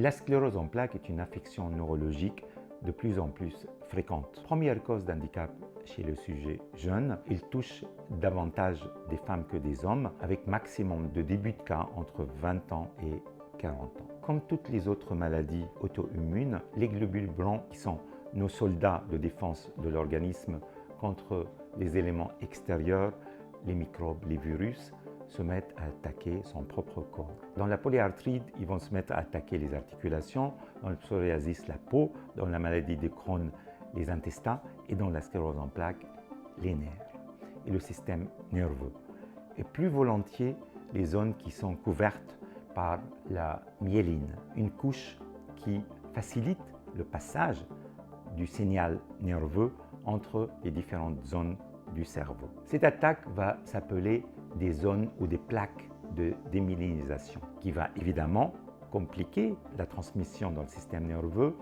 La sclérose en plaques est une affection neurologique de plus en plus fréquente. Première cause d'handicap chez le sujet jeune, il touche davantage des femmes que des hommes, avec maximum de début de cas entre 20 ans et 40 ans. Comme toutes les autres maladies auto-immunes, les globules blancs, qui sont nos soldats de défense de l'organisme contre les éléments extérieurs, les microbes, les virus, se mettent à attaquer son propre corps. Dans la polyarthrite, ils vont se mettre à attaquer les articulations, dans le psoriasis, la peau, dans la maladie de Crohn, les intestins, et dans la sclérose en plaques, les nerfs et le système nerveux. Et plus volontiers, les zones qui sont couvertes par la myéline, une couche qui facilite le passage du signal nerveux entre les différentes zones du cerveau. Cette attaque va s'appeler des zones ou des plaques de démyélinisation, qui va évidemment compliquer la transmission dans le système nerveux,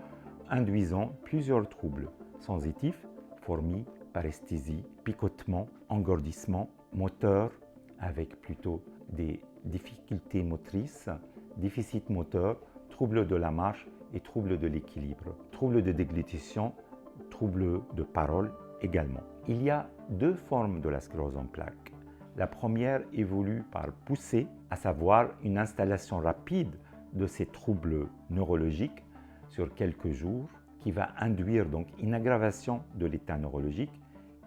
induisant plusieurs troubles sensitifs, fourmis, paresthésie, picotement, engourdissement, moteur, avec plutôt des difficultés motrices, déficit moteur, troubles de la marche et troubles de l'équilibre, troubles de déglutition, troubles de parole également. Il y a deux formes de la sclérose en plaques. La première évolue par poussée, à savoir une installation rapide de ces troubles neurologiques sur quelques jours, qui va induire donc une aggravation de l'état neurologique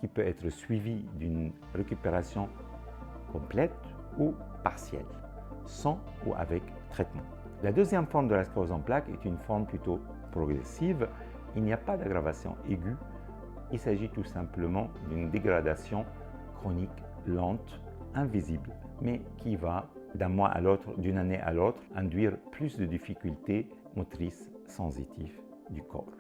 qui peut être suivie d'une récupération complète ou partielle, sans ou avec traitement. La deuxième forme de la sclérose en plaques est une forme plutôt progressive. Il n'y a pas d'aggravation aiguë. Il s'agit tout simplement d'une dégradation chronique, lente, invisible, mais qui va d'un mois à l'autre, d'une année à l'autre, induire plus de difficultés motrices sensitives du corps.